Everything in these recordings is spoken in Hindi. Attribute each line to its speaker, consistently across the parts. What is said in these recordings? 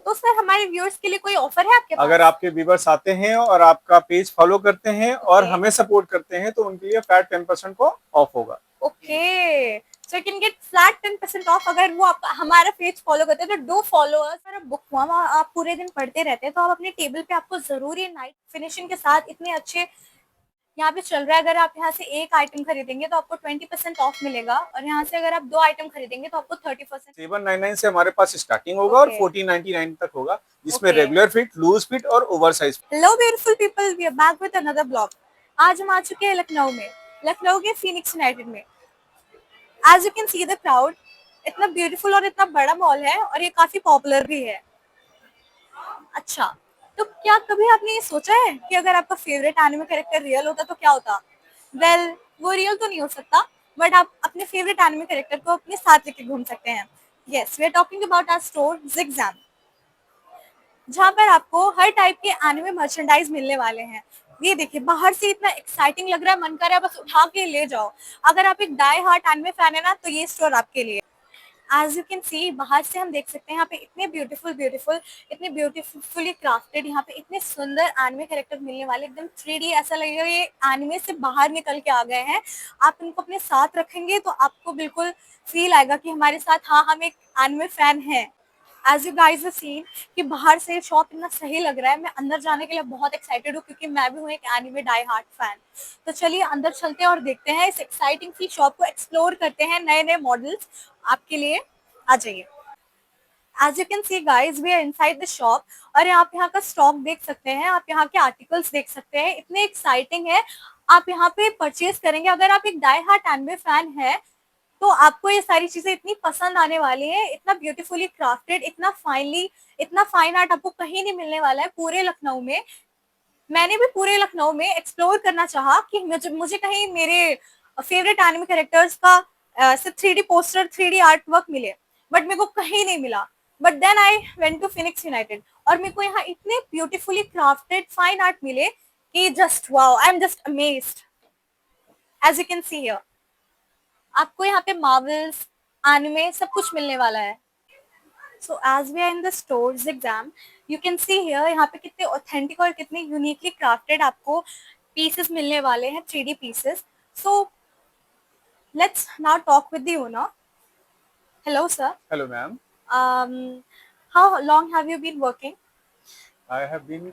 Speaker 1: तो सर हमारे व्यूअर्स के लिए कोई ऑफर है आपके पास?
Speaker 2: अगर आपके व्यूअर्स आते हैं और आपका पेज फॉलो करते हैं और
Speaker 1: ओके
Speaker 2: हमें सपोर्ट करते हैं तो उनके लिए फ्लैट 10% को ऑफ होगा।
Speaker 1: Okay, so you can get flat 10% of अगर वो आप हमारा पेज फॉलो करते हैं। तो डू फॉलो अस। अगर बुक हुआ आप पूरे दिन पढ़ते रहते हैं तो आप अपने टेबल पे आपको जरूरी नाइट फिनिशिंग के साथ इतने अच्छे यहाँ पे चल रहा है। अगर आप यहाँ से एक आइटम खरीदेंगे तो आपको 20% ऑफ मिलेगा, और यहाँ से अगर आप 2 आइटम खरीदेंगे तो आपको 30%।
Speaker 2: 799 से हमारे पास स्टार्टिंग होगा और
Speaker 1: ओके
Speaker 2: 1499 तक होगा, जिसमें
Speaker 1: okay.
Speaker 2: Regular fit, loose fit और over size.
Speaker 1: Hello beautiful people, we are back with another blog. आज हम आ चुके हैं लखनऊ में, लखनऊ के फीनिक्स यूनाइटेड में। As you can see the crowd, इतना ब्यूटीफुल और इतना बड़ा मॉल है, और ये काफी पॉपुलर भी है। अच्छा, तो क्या कभी आपने ये सोचा है कि अगर आपका फेवरेट एनिमे कैरेक्टर रियल होता तो क्या होता? वेल, वो रियल तो नहीं हो सकता, बट आप अपने फेवरेट एनिमे कैरेक्टर को अपने साथ लेके घूम सकते हैं। Yes, we are talking about our store Zigzam, जहाँ पर आपको हर टाइप के एनिमे मर्चेंडाइज मिलने वाले हैं। ये देखिए, बाहर से इतना एक्साइटिंग लग रहा है, मन कर रहा है बस उठा के ले जाओ। अगर आप एक डाई हार्ट एनिमे फैन है ना, तो ये स्टोर आपके लिए। एज यू कैन सी, बाहर से हम देख सकते हैं यहाँ पे इतने ब्यूटीफुल इतने ब्यूटीफुली क्राफ्टेड, यहाँ पे इतने सुंदर एनिमे कैरेक्टर मिलने वाले, एकदम 3D। ऐसा लगेगा ये एनिमे से बाहर निकल के आ गए हैं। आप इनको अपने साथ रखेंगे तो आपको बिल्कुल फील आएगा कि हमारे साथ, हाँ, हम एक एनिमे फैन हैं। एज यू गाइज सीन कि बाहर से शॉप इतना सही लग रहा है, मैं अंदर जाने के लिए बहुत एक्साइटेड हूँ, क्योंकि मैं भी हूँ एक एनिमे डाई हार्ट फैन। तो चलिए अंदर चलते हैं और देखते हैं, इस एक्साइटिंग सी शॉप को एक्सप्लोर करते हैं। नए नए मॉडल्स आपके लिए आ जाइए। As you can see guys, we are inside the shop, और आप यहाँ का स्टॉक देख सकते हैं, आप यहाँ के आर्टिकल्स देख सकते हैं, इतने एक्साइटिंग है। आप यहाँ पे परचेज करेंगे, अगर आप एक डाई हार्ट एनिमे फैन है तो आपको ये सारी चीजें इतनी पसंद आने वाली है। इतना ब्यूटीफुली क्राफ्टेड, इतना फाइनली, इतना फाइन आर्ट आपको कहीं नहीं मिलने वाला है पूरे लखनऊ में। मैंने भी पूरे लखनऊ में एक्सप्लोर करना चाहा कि मुझे कहीं मेरे फेवरेट एनिमे कैरेक्टर्स का सिर्फ 3D poster, 3D art work मिले, बट मेरे को कहीं नहीं मिला। But then I went to Phoenix United, और मेरे को यहाँ इतने ब्यूटीफुली क्राफ्टेड फाइन आर्ट मिले कि just wow, I am just amazed. As you can see here, आपको यहाँ पे मार्वल्स, एनिमे सब कुछ मिलने वाला है। So as we are in the stores exam, you can see here, यहाँ पे कितने ऑथेंटिक और कितने यूनिकली क्राफ्टेड आपको पीसेस मिलने वाले हैं, 3D pieces. So let's now talk with the owner. Hello sir.
Speaker 2: Hello ma'am.
Speaker 1: How long have you been working?
Speaker 2: I have been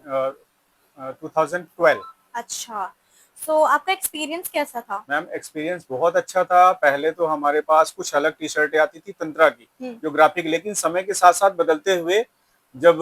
Speaker 2: 2012।
Speaker 1: अच्छा, सो आपका एक्सपीरियंस कैसा था?
Speaker 2: मैम एक्सपीरियंस बहुत अच्छा था। पहले तो हमारे पास कुछ अलग टी शर्टें आती थी तंत्रा की, जो ग्राफिक, लेकिन समय के साथ साथ बदलते हुए जब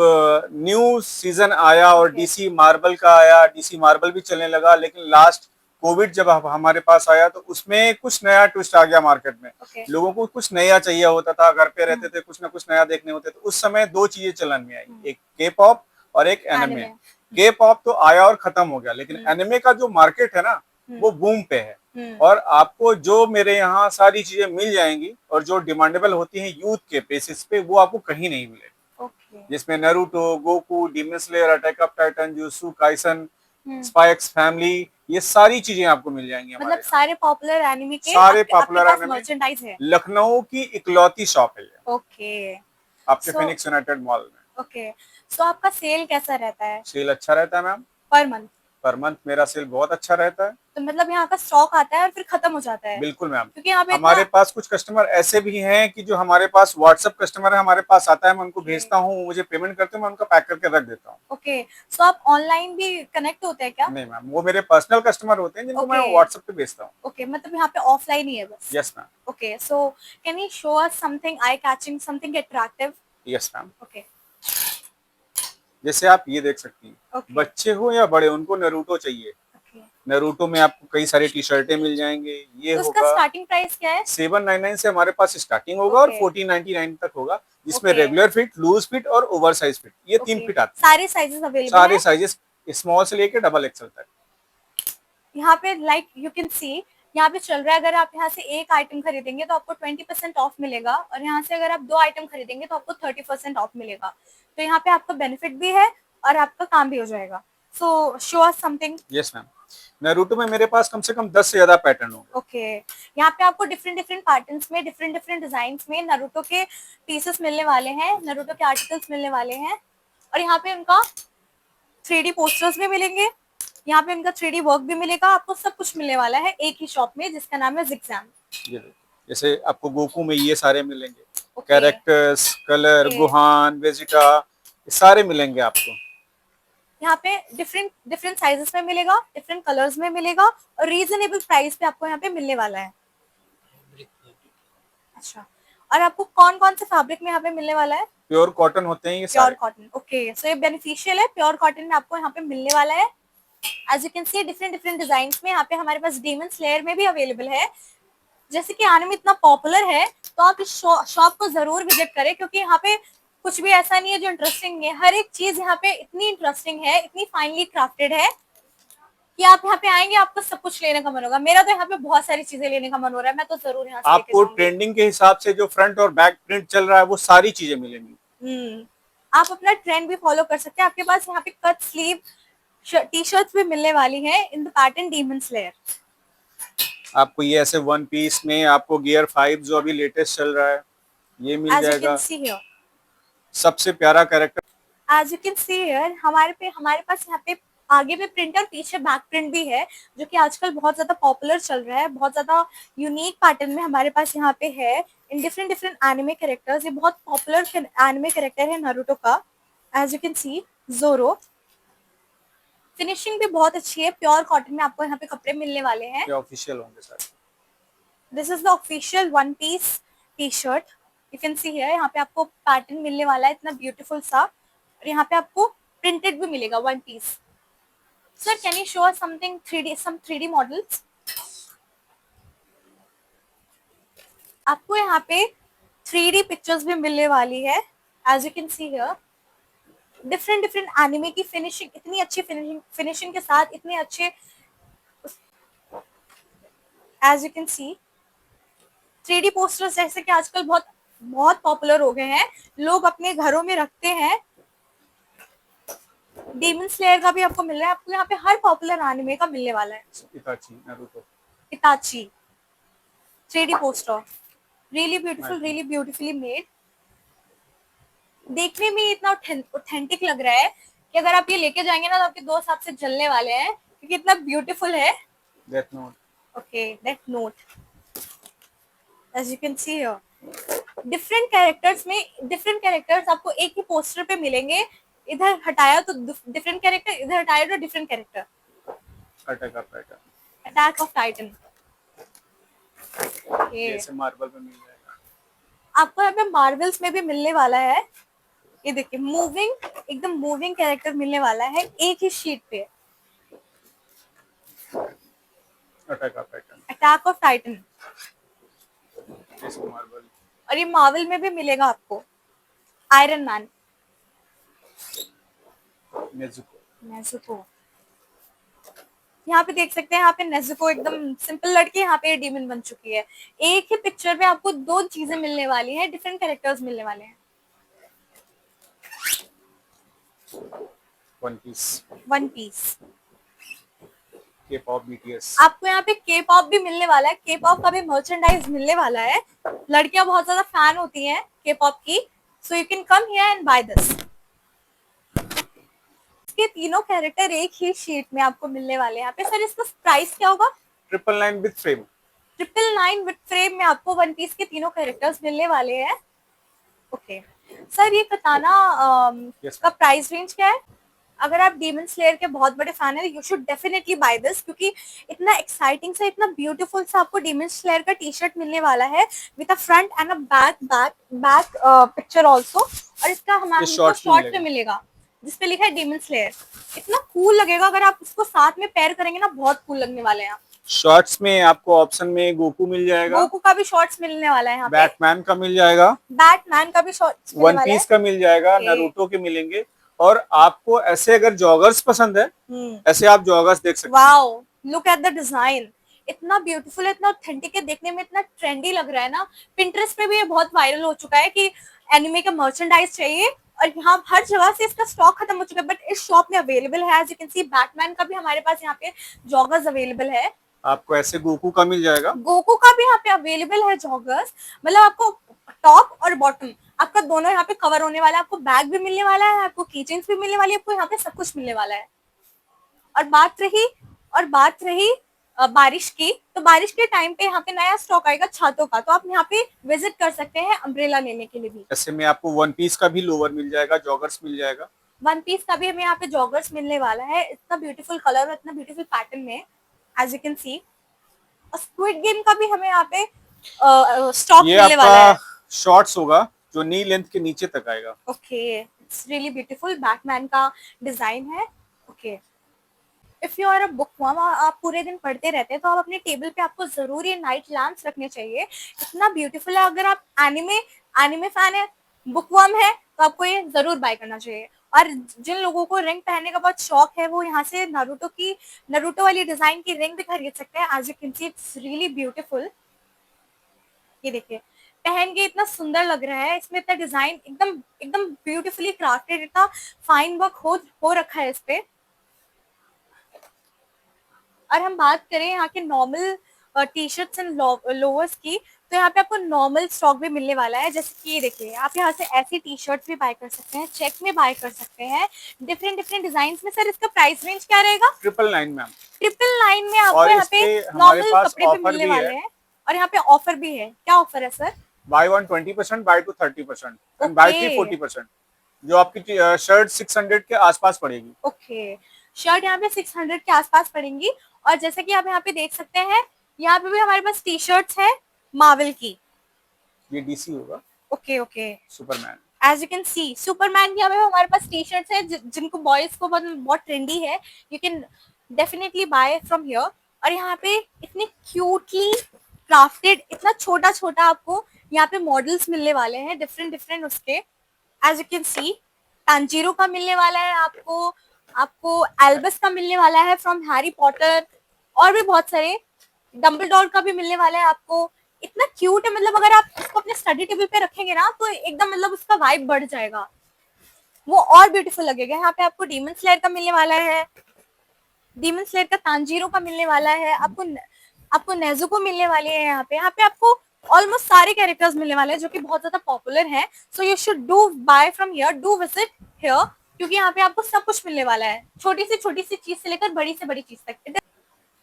Speaker 2: न्यू सीजन आया और डीसी मार्बल का आया, डीसी मार्बल भी चलने लगा, लेकिन लास्ट कोविड जब हमारे पास आया तो उसमें कुछ नया ट्विस्ट आ गया मार्केट में। लोगों को कुछ नया चाहिए होता था, घर पे रहते थे, कुछ ना कुछ नया देखने होते थे। उस समय दो चीजें चलन में आई, एक के पॉप और एक एनिमे। के पॉप तो आया और खत्म हो गया, लेकिन एनिमे का जो मार्केट है ना, वो बूम पे है। और आपको जो मेरे यहाँ सारी चीजें मिल जाएंगी और जो डिमांडेबल होती हैं यूथ के बेसिस पे, वो आपको कहीं नहीं मिलेगी। जिसमें Naruto, Goku, demon slayer, attack of Titan, jujutsu Kaisen, spy x family, ये सारी चीजें आपको मिल जाएंगी। मतलब
Speaker 1: सारे पॉपुलर एनिमे के
Speaker 2: सारे
Speaker 1: आपके
Speaker 2: पॉपुलर
Speaker 1: पास
Speaker 2: एनिमे
Speaker 1: मर्चेंडाइज है।
Speaker 2: लखनऊ की इकलौती शॉप है ये,
Speaker 1: ओके,
Speaker 2: आपके
Speaker 1: सो
Speaker 2: फिनिक्स यूनाइटेड मॉल में।
Speaker 1: ओके, सो आपका सेल कैसा रहता है
Speaker 2: सेल अच्छा रहता है ma'am.
Speaker 1: Per month?
Speaker 2: Per month मेरा सेल बहुत अच्छा रहता है।
Speaker 1: तो मतलब यहाँ का स्टॉक आता है और फिर खत्म हो जाता है?
Speaker 2: बिल्कुल मैम।
Speaker 1: क्योंकि यहाँ पे
Speaker 2: हमारे पास कुछ कस्टमर ऐसे भी हैं कि जो हमारे पास व्हाट्सएप कस्टमर है, हमारे पास आता है, मैं उनको भेजता हूँ, मुझे पेमेंट करते हैं, मैं उनका पैक करके रख देता हूँ।
Speaker 1: ओके, सो आप ऑनलाइन भी कनेक्ट होते हैं क्या?
Speaker 2: नहीं मैम, वो मेरे पर्सनल कस्टमर होते हैं जिनको मैं व्हाट्सएप पे भेजता हूँ।
Speaker 1: ओके, मतलब यहाँ पे ऑफलाइन ही है बस?
Speaker 2: Yes ma'am.
Speaker 1: Okay, so can you show us something eye catching, something attractive?
Speaker 2: Yes ma'am.
Speaker 1: Okay,
Speaker 2: जैसे आप ये देख सकती हैं,
Speaker 1: ओके,
Speaker 2: बच्चे हो या बड़े, उनको नरूटो चाहिए।
Speaker 1: ओके।
Speaker 2: नरूटो में आपको कई सारी टी शर्टें मिल जाएंगे। ये
Speaker 1: तो उसका
Speaker 2: होगा
Speaker 1: स्टार्टिंग प्राइस क्या है?
Speaker 2: 799 से हमारे पास स्टार्टिंग होगा और 1499 तक होगा, जिसमें रेगुलर फिट, लूज फिट और ओवर साइज फिट, ये 3 फिट आते हैं।
Speaker 1: सारे साइजेस अवेलेबल
Speaker 2: सारे
Speaker 1: हैं?
Speaker 2: साइजेस स्मॉल से लेके डबल एक्सएल तक।
Speaker 1: यहाँ पे लाइक यू कैन सी, यहाँ पे चल रहा है, अगर आप यहाँ से एक आइटम खरीदेंगे तो आपको 20% ऑफ मिलेगा, और यहाँ से अगर आप 2 आइटम खरीदेंगे तो आपको 30% ऑफ मिलेगा। तो यहाँ पे आपका बेनिफिट भी है और आपका काम भी हो जाएगा। सो show us something.
Speaker 2: Yes ma'am. Naruto में मेरे पास कम से कम 10 से ज्यादा पैटर्न होंगे।
Speaker 1: ओके, यहाँ पे आपको डिफरेंट डिफरेंट पैटर्न्स में, डिफरेंट डिफरेंट डिजाइन में नारुतो के पीसेस मिलने वाले हैं, नारुतो के आर्टिकल्स मिलने वाले हैं। और यहाँ पे उनका 3D पोस्टर्स भी मिलेंगे, यहाँ पे उनका 3D वर्क भी मिलेगा, आपको सब कुछ मिलने वाला है एक ही शॉप में जिसका नाम है जिगजैम।
Speaker 2: ये देखिए, जैसे आपको गोकू में ये सारे मिलेंगे,
Speaker 1: okay,
Speaker 2: characters, colour,
Speaker 1: okay.
Speaker 2: Gohan, Vegeta, ये सारे मिलेंगे आपको।
Speaker 1: यहाँ पे डिफरेंट डिफरेंट साइजेस में मिलेगा, डिफरेंट कलर्स में मिलेगा और रीजनेबल प्राइस पे आपको यहाँ पे मिलने वाला है। अच्छा, और आपको कौन कौन से फैब्रिक में यहाँ पे मिलने वाला है?
Speaker 2: प्योर कॉटन होते हैं ये
Speaker 1: प्योर
Speaker 2: सारे।
Speaker 1: कॉटन, ओके, सो ये बेनिफिशियल है, प्योर कॉटन में आपको यहाँ पे मिलने वाला है। As you can see different different design में यहाँ पे हमारे पास डीमन स्लेयर में भी अवेलेबल है। जैसे कि आने में इतना पॉपुलर है तो आप इस शॉप को जरूर विजिट करें, क्योंकि यहाँ पे कुछ भी ऐसा नहीं है जो इंटरेस्टिंग है, हर एक चीज यहाँ पे इतनी इंटरेस्टिंग है, इतनी फाइनली क्राफ्टेड है कि आप यहाँ पे आएंगे आपको सब कुछ लेने का मन होगा। मेरा तो यहाँ पे बहुत सारी चीजें लेने का मन हो रहा है, मैं तो जरूर यहाँ से लेके
Speaker 2: आपको
Speaker 1: जाऊंगी।
Speaker 2: ट्रेंडिंग के हिसाब से जो फ्रंट और बैक प्रिंट चल रहा है वो सारी चीजें मिलेंगी।
Speaker 1: आप अपना ट्रेंड भी फॉलो कर सकते हैं। आपके पास यहाँ पे कट स्लीव टी शर्ट्स भी मिलने वाली है in the pattern demon slayer.
Speaker 2: आपको ये ऐसे वन पीस में आपको गियर 5 जो अभी लेटेस्ट चल रहा है ये मिल
Speaker 1: एज यू
Speaker 2: जाएगा।
Speaker 1: कैन सी हियर,
Speaker 2: सबसे प्यारा character.
Speaker 1: As you can see here हमारे पास यहाँ पे आगे में प्रिंट और पीछे बैक प्रिंट भी है, जो कि आजकल बहुत ज्यादा पॉपुलर चल रहा है, बहुत ज्यादा यूनिक पैटर्न में हमारे पास यहाँ पे है in different different anime characters. ये बहुत पॉपुलर एनिमे कैरेक्टर है नारुतो का। As you can see Zoro, finishing भी बहुत अच्छी है, प्योर कॉटन में आपको यहाँ पे कपड़े मिलने वाले हैं।
Speaker 2: ये ऑफिशियल होंगे सारे।
Speaker 1: This is the official one piece T shirt, you can see here. यहाँ पे आपको पैटर्न मिलने वाला है इतना ब्यूटीफुल सा, और यहाँ पे आपको प्रिंटेड भी मिलेगा one piece. Sir can you show us something 3D, some 3D models? आपको यहाँ पे 3D पिक्चर्स भी मिलने वाली है, as you can see here. Different different anime की फिनिशिंग, इतनी अच्छी फिनिशिंग के साथ इतने अच्छे, as you can see 3D posters जैसे कि आजकल बहुत बहुत पॉपुलर हो गए हैं, लोग अपने घरों में रखते हैं। डीमन स्लेयर का भी आपको मिल रहा है, आपको यहाँ पे हर पॉपुलर एनिमे का मिलने वाला है।
Speaker 2: इताची, Naruto,
Speaker 1: इताची 3D poster, really beautiful, really beautifully made. देखने में इतना ऑथेंटिक लग रहा है कि अगर आप ये लेके जाएंगे ना तो आपके दोस्त आपसे जलने वाले हैं, क्योंकि इतना ब्यूटीफुल है।
Speaker 2: Death note,
Speaker 1: okay, death note, as you can see here different characters में डिफरेंट कैरेक्टर्स आपको एक ही पोस्टर पे मिलेंगे। इधर हटाया तो डिफरेंट कैरेक्टर, इधर हटाया तो different character.
Speaker 2: Attack of Titan,
Speaker 1: attack of Titan,
Speaker 2: जैसे मार्बल में मिल जाएगा।
Speaker 1: आपको यहाँ पे मार्वल्स में भी मिलने वाला है। ये देखिए मूविंग, एकदम मूविंग कैरेक्टर मिलने वाला है एक ही शीट पे।
Speaker 2: Attack of Titan,
Speaker 1: attack of Titan,
Speaker 2: जैसे मार्बल।
Speaker 1: और ये मार्वल में भी मिलेगा आपको। आयरन मैन,
Speaker 2: नेजुको,
Speaker 1: नेजुको, यहाँ पे देख सकते हैं, यहाँ पे नेजुको एकदम सिंपल लड़की, यहाँ पे डीमन बन चुकी है। एक ही पिक्चर में आपको दो चीजें मिलने वाली हैं, डिफरेंट कैरेक्टर्स मिलने वाले हैं।
Speaker 2: वन पीस,
Speaker 1: वन पीस,
Speaker 2: के पॉप, बीटीएस।
Speaker 1: आपको यहाँ पे के पॉप भी मिलने वाला है, के पॉप का भी मर्चेंडाइज मिलने वाला है। लड़कियां बहुत ज्यादा फैन होती हैं के पॉप की, so you can come here and buy this. इसके तीनों कैरेक्टर एक ही शीट में आपको मिलने वाले हैं यहाँ पे। सर इसका प्राइस क्या होगा?
Speaker 2: 999 विद फ्रेम।
Speaker 1: 999 विद फ्रेम में आपको वन पीस के तीनों कैरेक्टर्स मिलने वाले हैं। ओके सर, ये कताना का प्राइस रेंज क्या है? अगर आप डीमन स्लेयर के बहुत बड़े फैन हैं, you should definitely buy this, क्योंकि इतना एक्साइटिंग सा, इतना ब्यूटीफुल सा आपको डीमन स्लेयर का टी शर्ट मिलने वाला है with a front and a back picture also. और इसका हमारे शॉर्ट पे मिलेगा जिसपे लिखा है डीमन स्लेयर। इतना कूल लगेगा अगर आप इसको साथ में पेयर करेंगे ना, बहुत कूल लगने वाले हैं।
Speaker 2: शॉर्ट्स में आपको ऑप्शन में गोकू मिल जाएगा,
Speaker 1: गोकू का भी शॉर्ट्स मिलने वाला है यहाँ पे,
Speaker 2: बैटमैन का मिल जाएगा,
Speaker 1: बैटमैन का भी शॉर्ट्स मिलने
Speaker 2: वन
Speaker 1: वाला है,
Speaker 2: पीस का मिल जाएगा, नारुतो के मिलेंगे। और आपको ऐसे अगर जॉगर्स पसंद है, ऐसे आप जॉगर्स देख सकते हैं।
Speaker 1: Wow, look at the design, इतना ब्यूटीफुल है, इतना ऑथेंटिक है, देखने में इतना ट्रेंडी लग रहा है ना। पिंटरेस्ट पे भी ये बहुत वायरल हो चुका है कि एनिमे का मर्चेंडाइज चाहिए और यहाँ हर जगह से इसका स्टॉक खत्म हो चुका है, बट इस शॉप में अवेलेबल है। As you can see Batman का भी हमारे पास यहाँ पे जॉगर्स अवेलेबल है,
Speaker 2: आपको ऐसे गोकू का मिल जाएगा,
Speaker 1: गोकू का भी यहाँ पे अवेलेबल है जॉगर्स। मतलब आपको टॉप और बॉटम आपका दोनों यहाँ पे कवर होने वाला है, आपको बैग भी मिलने वाला है, आपको कीचेन्स भी मिलने वाली है, आपको यहाँ पे सब कुछ मिलने वाला है। और बात रही बारिश की, तो बारिश के टाइम पे यहाँ पे नया स्टॉक आएगा छातों का, तो आप यहाँ पे विजिट कर सकते हैं अम्ब्रेला लेने के लिए भी।
Speaker 2: ऐसे में आपको वन पीस का भी लोअर मिल जाएगा, जॉगर्स मिल जाएगा,
Speaker 1: वन पीस का भी हमें यहाँ पे जॉगर्स मिलने वाला है, इतना ब्यूटीफुल कलर और इतना ब्यूटीफुल पैटर्न में, एज यू कैन सी। और स्क्विड गेम का भी हमें यहाँ पे स्टॉक
Speaker 2: ये
Speaker 1: मिलने वाला है।
Speaker 2: आपका शॉर्ट्स होगा जो नी लेंथ के नीचे तक आएगा।
Speaker 1: Okay, it's really beautiful, Batman का डिजाइन है। Okay, if you are a bookworm, आप पूरे दिन पढ़ते रहते हैं, तो आप अपने टेबल पे आपको जरूर ये नाइट लैम्प्स रखने चाहिए, इतना ब्यूटीफुल है। अगर आप एनिमे फैन है, बुकवर्म है, तो आपको ये जरूर बाय करना चाहिए। और जिन लोगों को रिंग पहनने का बहुत शौक है, वो यहाँ से नरूटो वाली डिजाइन की रिंग भी खरीद सकते हैं। As you can see it's really beautiful. ये देखिए, पहन के इतना सुंदर लग रहा है, इसमें इतना डिजाइन एकदम एकदम ब्यूटीफुली क्राफ्टेड, इतना फाइन वर्क हो रखा है इस पे। और हम बात करें यहाँ के normal T shirts and lowers की, तो यहाँ पे आपको नॉर्मल स्टॉक भी मिलने वाला है। जैसे कि ये देखिए, आप यहाँ से ऐसी टी शर्ट्स भी बाय कर सकते हैं, चेक में बाय कर सकते हैं, डिफरेंट डिजाइन में। सर, इसका प्राइस रेंज क्या रहेगा?
Speaker 2: 999 मैम।
Speaker 1: 999 में आपको
Speaker 2: और
Speaker 1: यहाँ
Speaker 2: इस
Speaker 1: पे
Speaker 2: पे हमारे
Speaker 1: नॉर्मल
Speaker 2: पास
Speaker 1: कपड़े भी
Speaker 2: ऑफर
Speaker 1: मिलने
Speaker 2: भी
Speaker 1: वाले
Speaker 2: है,
Speaker 1: हैं। और यहाँ पे ऑफर भी है। क्या ऑफर है sir?
Speaker 2: Buy 1 20%, buy 2 30% and buy 3
Speaker 1: okay
Speaker 2: 40%, जो आपकी शर्ट 600 के आसपास पड़ेगी।
Speaker 1: ओके, शर्ट यहाँ पे 600 के आसपास पड़ेंगी। और जैसे कि आप यहाँ पे देख सकते हैं, यहाँ पे भी हमारे पास टी शर्ट्स है मार्वल की।
Speaker 2: ये डीसी होगा,
Speaker 1: okay okay,
Speaker 2: Superman.
Speaker 1: As you can see Superman की यहाँ पे हमारे पास टी शर्ट्स है, जिनको बॉयज को बहुत ट्रेंडी है। You can definitely buy from here. और यहाँ पे इतने क्यूटली क्राफ्टेड, इतना छोटा छोटा आपको यहाँ पे मॉडल्स मिलने वाले हैं, डिफरेंट उसके। एज यू कैन सी, टांजीरो का मिलने वाला है आपको, आपको एल्बस का मिलने वाला है फ्रॉम हैरी पॉटर, और भी बहुत सारे, डम्बलडोर का भी मिलने वाला है आपको। इतना क्यूट है, मतलब अगर आप इसको अपने स्टडी टेबल पे रखेंगे ना, तो एकदम मतलब उसका वाइब बढ़ जाएगा, वो और ब्यूटीफुल लगेगा। यहाँ पे आपको डीमन स्लेयर का मिलने वाला है, डीमन स्लेयर का तांजीरो का मिलने वाला है, आपको नेजुको मिलने वाली है। यहाँ पे आपको ऑलमोस्ट सारे कैरेक्टर्स मिलने वाले हैं, जो कि बहुत ज्यादा पॉपुलर हैं। So you should do buy from here, do visit here, क्योंकि यहाँ पे आपको सब कुछ मिलने वाला है, छोटी सी चीज से लेकर बड़ी से बड़ी चीज तक।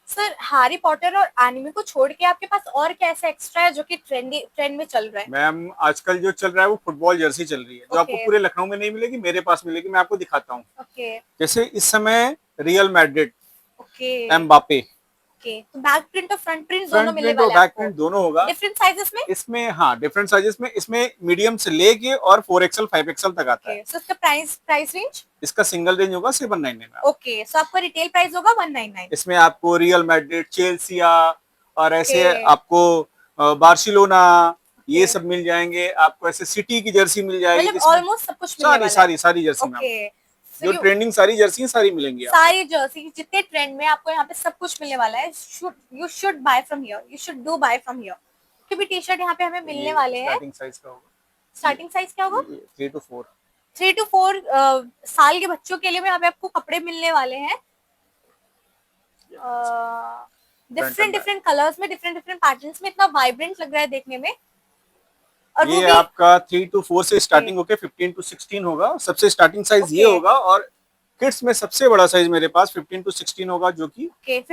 Speaker 1: सर, हैरी पॉटर और एनिमे को छोड़ के आपके पास और क्या ऐसा एक्स्ट्रा है जो कि ट्रेंड में चल रहा है?
Speaker 2: मैम, आजकल जो चल रहा है वो फुटबॉल जर्सी चल रही है, जो आपको पूरे लखनऊ में नहीं मिलेगी, मेरे पास मिलेगी। मैं आपको दिखाता हूँ।
Speaker 1: ओके
Speaker 2: जैसे इस समय real Madrid,
Speaker 1: okay
Speaker 2: Mbappe,
Speaker 1: okay, तो बैक प्रिंट और फ्रंट प्रिंट दोनों
Speaker 2: फ्रंट
Speaker 1: मिलने
Speaker 2: प्रिंट और
Speaker 1: वाले हैं
Speaker 2: बैक
Speaker 1: आपको,
Speaker 2: प्रिंट दोनों होगा।
Speaker 1: डिफरेंट साइजेस में।
Speaker 2: इसमें हाँ, डिफरेंट साइजेस में, इसमें मीडियम से लेके और 4XL 5XL तक आता है।
Speaker 1: सो इसका प्राइस रेंज?
Speaker 2: इसका सिंगल रेंज होगा 799 में।
Speaker 1: ओके, सो आपका रिटेल प्राइस होगा 199।
Speaker 2: इसमें आपको रियल मैड्रिड, चेल्सिया और ऐसे
Speaker 1: Okay.
Speaker 2: आपको बार्सिलोना, ये सब मिल जाएंगे। आपको ऐसे सिटी की जर्सी मिल जाएगी,
Speaker 1: मतलब
Speaker 2: जिसमें
Speaker 1: ऑलमोस्ट सब कुछ मिलने वाला है।
Speaker 2: सारी जर्सी में
Speaker 1: ओके,
Speaker 2: जो ट्रेंडिंग सारी जर्सी सारी मिलेंगी आपको।
Speaker 1: सारी जर्सी जितने ट्रेंड में, आपको यहाँ पे सब कुछ मिलने वाला है। You should buy from here, you should do buy from here. कि भी टी शर्ट यहाँ पे हमें मिलने वाले हैं।
Speaker 2: स्टार्टिंग साइज का होगा,
Speaker 1: स्टार्टिंग साइज क्या होगा?
Speaker 2: 3 to 4।
Speaker 1: 3 to 4 साल के बच्चों के लिए भी यहाँ पे आपको कपड़े मिलने वाले हैं, डिफरेंट कलर्स में, डिफरेंट पैटर्न्स में। इतना वाइब्रेंट लग रहा है देखने में। और
Speaker 2: ये आपका 3 to 4 से स्टार्टिंग होके 15 to 16 होगा, सबसे स्टार्टिंग साइज ये होगा। और किड्स में सबसे बड़ा साइज मेरे पास 15 to 16 होगा, जो कि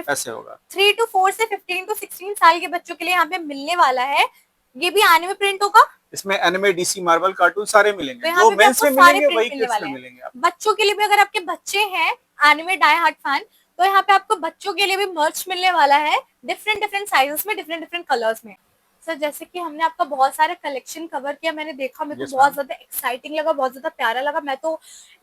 Speaker 2: ऐसे होगा।
Speaker 1: 3 to 4 से 15 to 16 साल के बच्चों के लिए यहाँ पे मिलने वाला है। ये भी एनिमे प्रिंट होगा,
Speaker 2: इसमें एनिमे, डीसी, मार्वल, कार्टून सारे मिलेंगे।
Speaker 1: तो
Speaker 2: जो मेंस में मिलेंगे वही किड्स में मिलेंगे।
Speaker 1: बच्चों के लिए भी, अगर आपके बच्चे हैं एनिमे डाई हार्ट फैन, तो यहाँ पे आपको बच्चों के लिए भी मर्च मिलने वाला है, डिफरेंट साइजेस में, डिफरेंट कलर्स में। सर, जैसे कि हमने आपका बहुत सारा कलेक्शन कवर किया, मैंने देखा, मेरे को बहुत ज्यादा एक्साइटिंग लगा, बहुत ज्यादा प्यारा लगा। मैं तो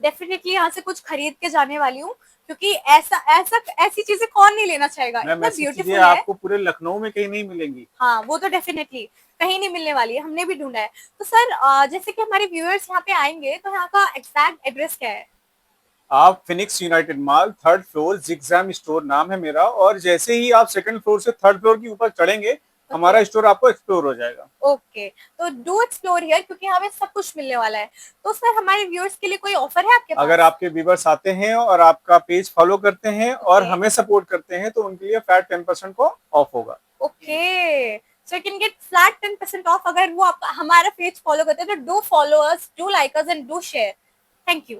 Speaker 1: डेफिनेटली यहाँ से कुछ खरीद के जाने वाली हूँ, क्योंकि ऐसी चीजें कौन नहीं लेना चाहेगा, इतना ब्यूटीफुल है।
Speaker 2: आपको पूरे लखनऊ में कहीं नहीं मिलेंगी।
Speaker 1: हाँ, वो तो डेफिनेटली कहीं नहीं मिलने वाली है, हमने भी ढूंढा है। तो सर, जैसे कि हमारे व्यूअर्स यहाँ पे आएंगे, तो यहाँ का एग्जैक्ट एड्रेस क्या है?
Speaker 2: आप Phoenix United mall 3rd floor, Zigzam store नाम है मेरा। और जैसे ही आप 2nd फ्लोर से 3rd फ्लोर के ऊपर चढ़ेंगे, हमारा स्टोर आपको एक्सप्लोर हो जाएगा।
Speaker 1: ओके, तो डू एक्सप्लोर हियर, क्योंकि हमें सब कुछ मिलने वाला है। तो सर हमारे व्यूअर्स के लिए कोई ऑफर है आपके पास?
Speaker 2: अगर आपके व्यूवर्स आते हैं और आपका पेज फॉलो करते हैं और
Speaker 1: Okay.
Speaker 2: हमें सपोर्ट करते हैं तो उनके लिए फ्लैट 10% को ऑफ होगा।
Speaker 1: Okay, so you can get flat 10% of अगर वो आपका हमारा पेज फॉलो करते हैं। तो do follow us, do like us and do share. Thank you.